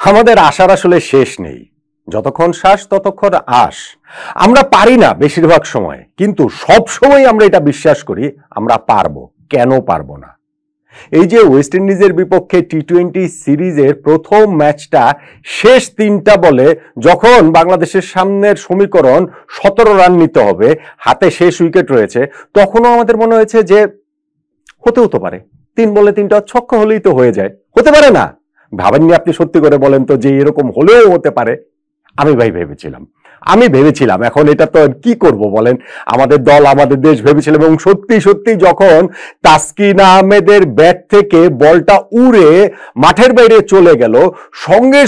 আমাদের আশার আসলে শেষ নেই। যতক্ষণ শ্বাস ততক্ষণ আশ। আমরা পারি না বেশিরভাগ সময়, কিন্তু সব সময় আমরা এটা বিশ্বাস করি আমরা পারবো। কেন পারবো না? এই যে ওয়েস্ট ইন্ডিজের বিপক্ষে টি-20 সিরিজের প্রথম ম্যাচটা শেষ 3টা বলে যখন বাংলাদেশের সামনের সমীকরণ 17 রান নিতে হবে, হাতে শেষ উইকেট রয়েছে, তখনও আমাদের মনে হয়েছে যে হতে পারে 3 বলে 3টা ছক্কা হলেই তো হয়ে যায়। হতে পারে না? ভাবেননি আপনি? সত্যি করে বলেন তো যে এরকম হলেও হতে পারে। আমি ভেবেছিলাম। এখন এটা তো কি করব বলেন? আমাদের দল, আমাদের দেশ ভেবেছিলাম, এবং সত্যি যখন তাসকিন আহমেদের ব্যাট থেকে বলটা উড়ে মাঠের বাইরে চলে গেল,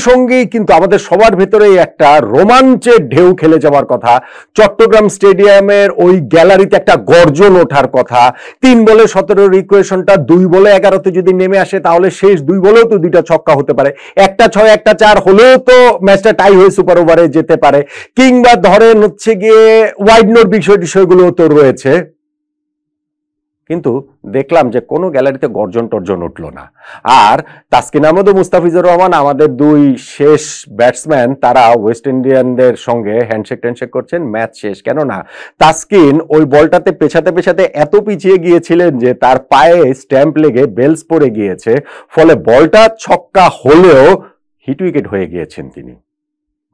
সঙ্গেই কিন্তু আমাদের সবার ভেতরে একটা রোমাঞ্চের ঢেউ খেলে যাওয়ার কথা। চট্টগ্রাম স্টেডিয়ামের ওই গ্যালারিতে একটা গর্জন ওঠার কথা। 3 বলে 17 ইকুয়েশনটা 2 বলে 11তে যদি নেমে আসে, তাহলে শেষ 2 বলেও তো 2টা ছক্কা হতে পারে। একটা 6 একটা 4 হলেও তো ম্যাচটা টাই হয়ে সুপার ওভারে যেতে পারে, কিংবা ধরেন হচ্ছে গিয়ে ওয়াইড নোর বিষয়গুলো তো রয়েছে। কিন্তু দেখলাম যে কোনো গ্যালারিতে গর্জন টর্জন উঠলো না। আর তাসকিন আহমেদ ও মুস্তাফিজুর রহমান, আমাদের 2 শেষ ব্যাটসম্যান, তারা ওয়েস্ট ইন্ডিয়ানদের সঙ্গে হ্যান্ডশেক করছেন। ম্যাচ শেষ। কেননা তাসকিন ওই বলটাতে পেছাতে এত পিছিয়ে গিয়েছিলেন যে তার পায়ে স্ট্যাম্প লেগে বেলস পড়ে গিয়েছে, ফলে বলটা ছক্কা হলেও হিট উইকেট হয়ে গিয়েছেন তিনি।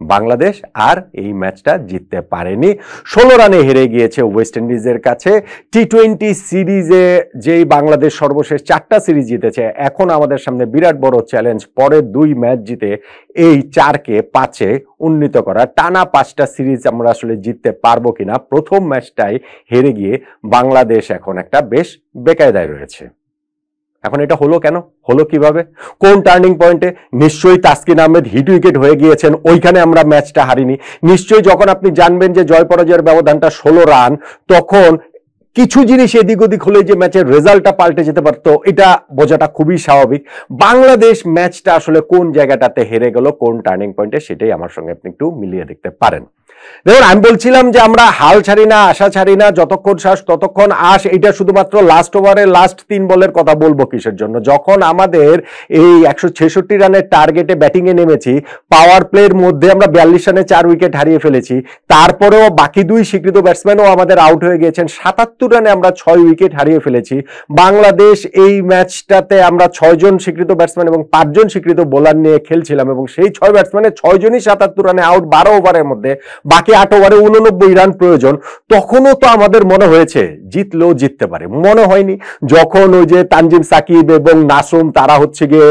বাংলাদেশ আর এই ম্যাচটা জিততে পারেনি, 16 রানে হেরে গিয়েছে ওয়েস্ট ইন্ডিজের কাছে। টি-20 সিরিজে যেই বাংলাদেশ সর্বশেষ 4টা সিরিজ জিতেছে, এখন আমাদের সামনে বিরাট বড় চ্যালেঞ্জ, পরের 2 ম্যাচ জিতে এই 4কে 5-এ উন্নীত করা। টানা 5টা সিরিজ আমরা আসলে জিততে পারবো কিনা। প্রথম ম্যাচটাই হেরে গিয়ে বাংলাদেশ এখন একটা বেশ বেকায়দায় রয়েছে। এখন এটা হলো কেন? হলো কিভাবে? কোন টার্নিং পয়েন্টে? নিশ্চয়ই তাসকিন আহমেদ হিট উইকেট হয়ে গিয়েছেন, ওইখানে আমরা ম্যাচটা হারিনি। নিশ্চয়ই যখন আপনি জানবেন যে জয় পরাজয়ের ব্যবধানটা 16 রান, তখন কিছু জিনিস এদিক ওদিক হলে যে ম্যাচের রেজাল্টটা পাল্টে যেতে পারতো, এটা বোঝাটা খুবই স্বাভাবিক। বাংলাদেশ ম্যাচটা আসলে কোন জায়গাটাতে হেরে গেল, কোন টার্নিং পয়েন্টে, সেটাই আমার সঙ্গে আপনি একটু মিলিয়ে দেখতে পারেন। দেখুন, আমি বলছিলাম যে আমরা হাল ছাড়ি না, আশা ছাড়ি না, যতক্ষণ শ্বাস ততক্ষণ আশ। এটা শুধুমাত্র লাস্ট ওভারে লাস্ট 3 বলের কথা বলবো কিসের জন্য? যখন আমাদের এই 166 রানের টার্গেটে ব্যাটিং এ নেমেছি, পাওয়ার প্লের মধ্যে আমরা 42 রানে 4 উইকেট হারিয়ে ফেলেছি, তারপরেও বাকি 2 স্বীকৃত ব্যাটসম্যানও আমাদের আউট হয়ে গিয়েছেন। 77 রানে আমরা 6 উইকেট হারিয়ে ফেলেছি। বাংলাদেশ এই ম্যাচটাতে আমরা 6 জন স্বীকৃত ব্যাটসম্যান এবং 5 জন স্বীকৃত বোলার নিয়ে খেলছিলাম, এবং সেই 6 ব্যাটসম্যানের 6 জনই 77 রানে আউট 12 ওভারের মধ্যে, বাকি 8 ওভারে 89 রান প্রয়োজন। তখনও তো আমাদের মনে হয়েছে জিতলেও জিততে পারে। মনে হয়নি যখন ওই যে তানজিম সাকিব এবং নাসুম, তারা হচ্ছে গিয়ে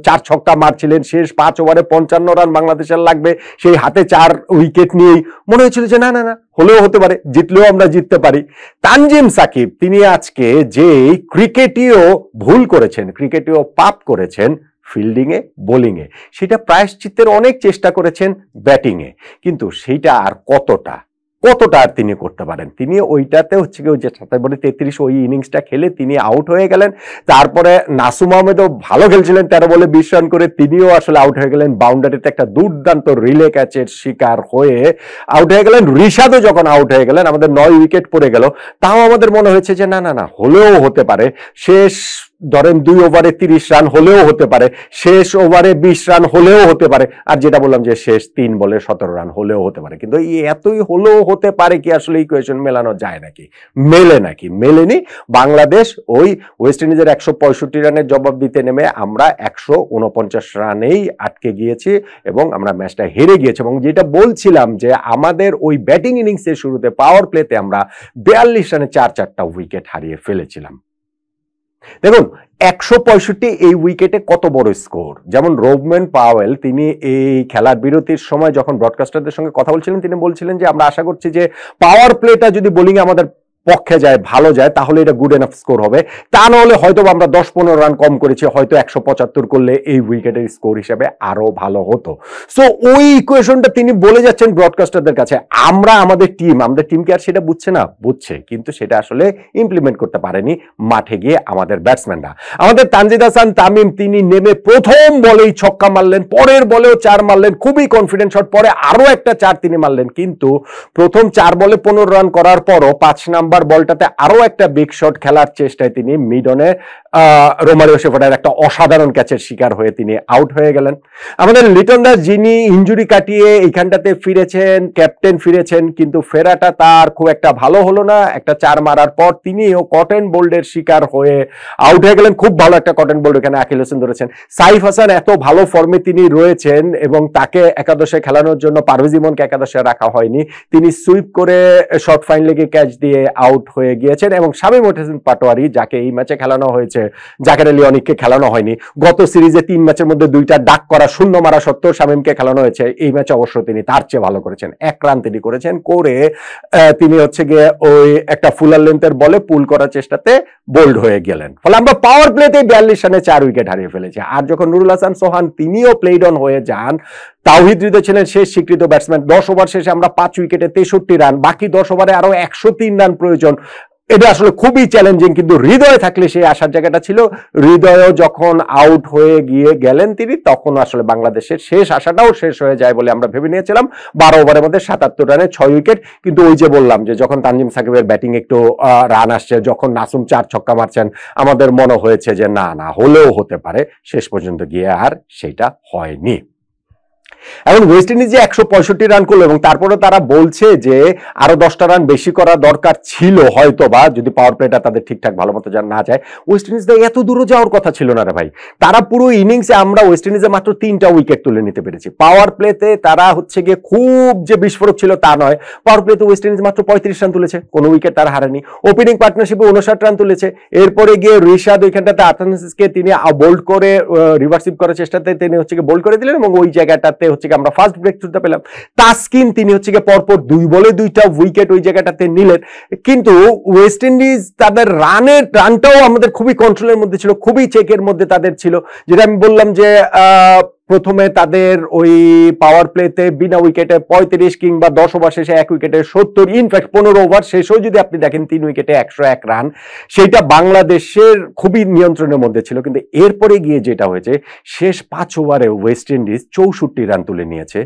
4 ছক্কা মারছিলেন, শেষ 5 ওভারে 55 রান বাংলাদেশের লাগবে, সেই হাতে 4 উইকেট নিয়েই মনে হয়েছিল যে না হলেও হতে পারে, জিতলেও আমরা জিততে পারি। তানজিম সাকিব, তিনি আজকে যে ক্রিকেটীয় ভুল করেছেন, ক্রিকেটীয় পাপ করেছেন ফিল্ডিং এ, বোলিং এ, সেটা প্রায়শ্চিত্তের অনেক চেষ্টা করেছেন ব্যাটিং এ, কিন্তু সেইটা আর কতটা আর তিনি করতে পারেন? তিনি ওইটাতে হচ্ছে কি, ওই যে 7 বলে 33 ওই ইনিংসটা খেলে তিনি আউট হয়ে গেলেন। তারপরে নাসুম আহমেদও ভালো খেলছিলেন, 13 বলে 20 রান করে, তিনিও আসলে আউট হয়ে গেলেন। বাউন্ডারিতে একটা দুর্দান্ত রিলে ক্যাচের শিকার হয়ে আউট হয়ে গেলেন। ঋষাদও যখন আউট হয়ে গেলেন, আমাদের 9 উইকেট পড়ে গেল। তাও আমাদের মনে হয়েছে যে না হলেও হতে পারে, শেষ ধরেন 2 ওভারে 30 রান হলেও হতে পারে, শেষ ওভারে 20 রান হলেও হতে পারে, আর যেটা বললাম যে শেষ 3 বলে 17 রান হলেও হতে পারে। কিন্তু এই এতই হলেও হতে পারে কি আসলে ইকুয়েশন মেলানো যায় নাকি? মেলেনি। বাংলাদেশ ওই ওয়েস্ট ইন্ডিজের 165 রানের জবাব দিতে নেমে আমরা 149 রানেই আটকে গিয়েছি এবং আমরা ম্যাচটা হেরে গিয়েছি। এবং যেটা বলছিলাম যে আমাদের ওই ব্যাটিং ইনিংসের শুরুতে পাওয়ার প্লেতে আমরা 42 রানে 4টা উইকেট হারিয়ে ফেলেছিলাম। দেখুন, 165 এই উইকেটে কত বড় স্কোর। যেমন রোভম্যান পাওয়েল, তিনি এই খেলার বিরতির সময় যখন ব্রডকাস্টারদের সঙ্গে কথা বলছিলেন, তিনি বলছিলেন যে আমরা আশা করছি যে পাওয়ার প্লেটা যদি বোলিং আমাদের পক্ষে যায়, ভালো যায়, তাহলে এটা গুড এনাফ স্কোর হবে। তা না হলে হয়তো আমরা 10-15 রান কম করেছি, হয়তো 175 করলে এই উইকেটের স্কোর হিসেবে আরো ভালো হতো। সো ওই ইকুয়েশনটা তিনি বলে যাচ্ছেন ব্রডকাস্টারদের কাছে। আমরা আমাদের টিমকে আর সেটা বুঝছে, কিন্তু সেটা আসলে ইমপ্লিমেন্ট করতে পারেনি মাঠে গিয়ে আমাদের ব্যাটসম্যানরা। আমাদের তানজিদ হাসান তামিম, তিনি নেমে প্রথম বলেই ছক্কা মারলেন, পরের বলেও 4 মারলেন, খুবই কনফিডেন্ট শট, পরে আরো একটা 4 তিনি মারলেন, কিন্তু প্রথম 4 বলে 15 রান করার পরও 5 নাম্বার নাম্বার বলটাতে আরো একটা বিগ শট খেলার চেষ্টায় তিনি মিডনে রোমারিও শেফার্ডের একটা অসাধারণ ক্যাচের শিকার হয়ে তিনি আউট হয়ে গেলেন। আমাদের লিটন দাস যিনি ইনজুরি কাটিয়ে এইখানটাতে ফিরেছেন, ক্যাপ্টেন ফিরেছেন, কিন্তু ফেরাটা তার খুব একটা ভালো হলো না। একটা 4 মারার পর তিনিও কটন বোল্ডের শিকার হয়ে আউট হয়ে গেলেন। খুব ভালো একটা কটন বোল্ড এখানে আকিল হোসেন ধরেছেন। সাইফ হাসান এত ভালো ফর্মে তিনি রয়েছেন এবং তাকে একাদশে খেলানোর জন্য পারভেজ ইমনকে একাদশে রাখা হয়নি, তিনি সুইপ করে শর্ট ফাইন লেগে ক্যাচ দিয়ে আউট হয়ে গিয়েছেন। এবং শামীম হোসেন পাটোয়ারি যাকে এই ম্যাচে খেলানো হয়েছে, জাকের আলী অনিককে খেলানো হয়নি। গত সিরিজে 3 ম্যাচের মধ্যে 2টা ডাক করা শূন্য মারা সত্ত্বেও শামীমকে খেলানো হয়েছে। এই ম্যাচে অবশ্য তিনি তার চেয়ে ভালো করেছেন, 1 রান তিনি করেছেন, করে তিনি হচ্ছে গিয়ে ওই একটা ফুলার লেন্থের বলে পুল করার চেষ্টাতে বোল্ড হয়ে গেলেন। ফলে আমরা পাওয়ার প্লেতে 42 রানে 4 উইকেট হারিয়ে ফেলেছি। আর যখন নুরুল হাসান সোহান তিনিও প্লেড অন হয়ে যান, তাওহিদ হৃদয় ছিলেন শেষ স্বীকৃত ব্যাটসম্যান। 10 ওভার শেষে আমরা 5 উইকেটে 63 রান, বাকি 10 ওভারে আরো 103 রান প্রয়োজন। এটা আসলে খুবই চ্যালেঞ্জিং, কিন্তু হৃদয় থাকলে সেই আসার জায়গাটা ছিল। হৃদয়ও যখন আউট হয়ে গিয়ে গেলেন তিনি, তখন আসলে বাংলাদেশের শেষ আশাটাও শেষ হয়ে যায় বলে আমরা ভেবে নিয়েছিলাম। 12 ওভারের মধ্যে 77 রানে 6 উইকেট। কিন্তু ওই যে বললাম যে যখন তানজিম সাকিবের ব্যাটিং একটু রান আসছে, যখন নাসুম 4 ছক্কা মারছেন, আমাদের মনে হয়েছে যে না না হলেও হতে পারে। শেষ পর্যন্ত গিয়ে আর সেটা হয়নি। এখন ওয়েস্ট ইন্ডিজ যে 165 রান করলো এবং তারপরে তারা বলছে যে আরো 10টা রান বেশি করা দরকার ছিল হয়তো বা, যদি পাওয়ার প্লেটা তাদের ঠিকঠাক ভালো মতো না যায়। ওয়েস্ট ইন্ডিজ এত দূরে যাওয়ার কথা ছিল না রে ভাই। তারা পুরো ইনিংসে আমরা ওয়েস্ট ইন্ডিজে মাত্র 3টা উইকেট তুলে নিতে পেরেছি। পাওয়ার প্লেতে তারা হচ্ছে গিয়ে খুব যে বিস্ফোরক ছিল তা নয়। পাওয়ার প্লেতে ওয়েস্ট ইন্ডিজ মাত্র 35 রান তুলেছে, কোনো উইকেট তারা হারায়নি। ওপেনিং পার্টনারশিপে 59 রান তুলেছে। এরপরে গিয়ে রিশাদ ওইখানটাতে আতানাসিসকে তিনি বোল্ড করে রিভার্সিভ করার চেষ্টাতে তিনি হচ্ছে গিয়ে বোল্ড করে দিলেন এবং ওই জায়গাটাতে হচ্ছে আমরা ফার্স্ট ব্রেক থ্রুটা পেলাম। তাসকিন তিনি হচ্ছে গিয়ে পরপর 2 বলে 2টা উইকেট ওই জায়গাটাতে নিলেন। কিন্তু ওয়েস্ট ইন্ডিজ তাদের রানটাও আমাদের খুবই কন্ট্রোলের মধ্যে ছিল, খুবই চেকের মধ্যে তাদের ছিল। যেটা আমি বললাম যে প্রথমে তাদের ওই পাওয়ার প্লেতে বিনা উইকেটে 35 কিংবা 10 ওভার শেষে 1 উইকেটে 70, ইনফ্যাক্ট 15 ওভার শেষেও যদি আপনি দেখেন 3 উইকেটে 101 রান, সেইটা বাংলাদেশের খুবই নিয়ন্ত্রণের মধ্যে ছিল। কিন্তু এরপরে গিয়ে যেটা হয়েছে, শেষ 5 ওভারে ওয়েস্ট ইন্ডিজ 64 রান তুলে নিয়েছে,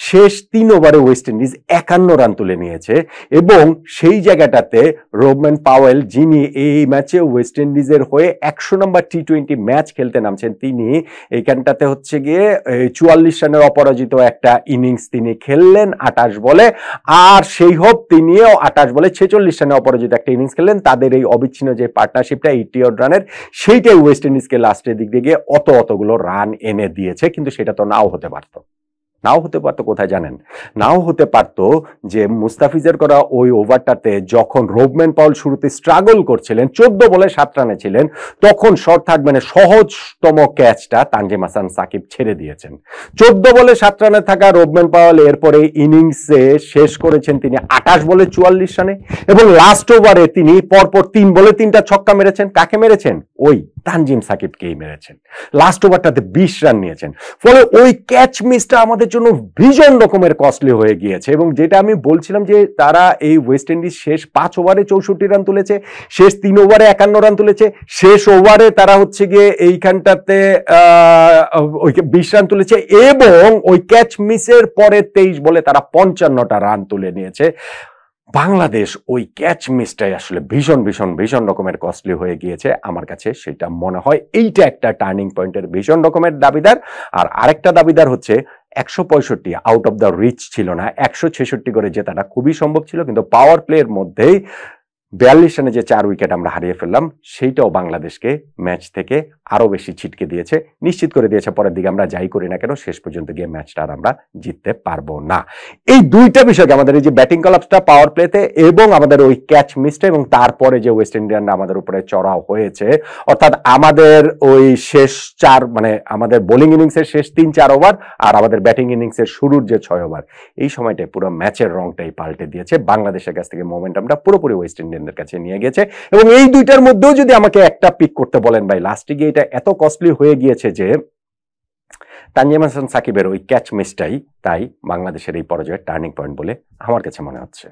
শেষ 3 ওভারে ওয়েস্ট ইন্ডিজ 51 রান তুলে নিয়েছে। এবং সেই জায়গাটাতে রোবম্যান পাওয়েল, যিনি এই ম্যাচে ওয়েস্ট ইন্ডিজের হয়ে 100 নম্বর টি20 ম্যাচ খেলতে নামছেন, তিনি এইখানটাতে হচ্ছে গিয়ে 44 রানের অপরাজিত একটা ইনিংস তিনি খেললেন 28 বলে। আর সেই হোক তিনিও 28 বলে 46 রানে অপরাজিত একটা ইনিংস খেললেন। তাদের এই অবিচ্ছিন্ন যে পার্টনারশিপটা 80 রানের, সেইটাই ওয়েস্ট ইন্ডিজকে লাস্টের দিক দিয়ে গিয়ে অতগুলো রান এনে দিয়েছে। কিন্তু সেটা তো নাও হতে পারতো। কোথায় জানেন? নাও হতে পারতো যে মুস্তাফিজের করা ওই ওভারটাতে যখন রোবম্যান পাউল শুরুতে স্ট্রাগল করছিলেন, 14 বলে 7 রানে ছিলেন, তখন শর্ট থার্ড মানে সহজতম ক্যাচটা তানজিম হাসান সাকিব ছেড়ে দিয়েছেন। 14 বলে 7 রানে থাকা রোবম্যান পাউল এরপরে ইনিংসে শেষ করেছেন তিনি 28 বলে 44 রানে এবং লাস্ট ওভারে তিনি পরপর 3 বলে 3টা ছক্কা মেরেছেন। কাকে মেরেছেন? ওই তানজিম সাকিবকেই মেরেছেন। লাস্ট ওভারটাতে 20 রান নিয়েছেন। ফলে ওই ক্যাচ মিসটা আমাদের জন্য ভীষণ রকমের কস্টলি হয়ে গিয়েছে। এবং যেটা আমি বলছিলাম যে তারা এই ওয়েস্ট ইন্ডিজ শেষ 5 ওভারে 64 রান তুলেছে, শেষ 3 ওভারে 51 রান তুলেছে, শেষ ওভারে তারা হচ্ছে গিয়ে এইখানটাতে 20 রান তুলেছে এবং ওই ক্যাচ মিসের পরে 23 বলে তারা 55টা রান তুলে নিয়েছে। বাংলাদেশ ওই ক্যাচ মিসটাই আসলে ভীষণ রকমের কস্টলি হয়ে গিয়েছে। আমার কাছে সেটা মনে হয় এইটা একটা টার্নিং পয়েন্টের ভীষণ রকমের দাবিদার। আর আরেকটা দাবিদার হচ্ছে 165 আউট অফ দ্য রিচ ছিল না, 166 করে জেতাটা খুবই সম্ভব ছিল। কিন্তু পাওয়ার প্লের মধ্যেই 42 রানে যে 4 উইকেট আমরা হারিয়ে ফেললাম, সেইটাও বাংলাদেশকে ম্যাচ থেকে আরো বেশি ছিটকে দিয়েছে, নিশ্চিত করে দিয়েছে পরের দিকে আমরা যাই করি না কেন শেষ পর্যন্ত গিয়ে ম্যাচটা আর আমরা জিততে পারবো না। এই দুইটা বিষয়কে আমাদের এই যে ব্যাটিং কলাপসটা পাওয়ার প্লেতে এবং আমাদের ওই ক্যাচ মিসটা এবং তারপরে যে ওয়েস্ট ইন্ডিয়ানরা আমাদের উপরে চড়াও হয়েছে, অর্থাৎ আমাদের ওই শেষ 4 মানে আমাদের বোলিং ইনিংসের শেষ 3-4 ওভার আর আমাদের ব্যাটিং ইনিংসের শুরুর যে 6 ওভার, এই সময়টায় পুরো ম্যাচের রংটাই পাল্টে দিয়েছে। বাংলাদেশের কাছ থেকে মোমেন্টামটা পুরোপুরি ওয়েস্ট ইন্ডিয়ানদের কাছে নিয়ে গেছে। এবং এই দুইটার মধ্যেও যদি আমাকে একটা পিক করতে বলেন ভাই, লাস্টে গিয়ে এটা এত কস্টলি হয়ে গিয়েছে যে তানজিম হাসান সাকিবের ওই ক্যাচ মিসটাই তাই বাংলাদেশের এই পরাজয়ের টার্নিং পয়েন্ট বলে আমার কাছে মনে হচ্ছে।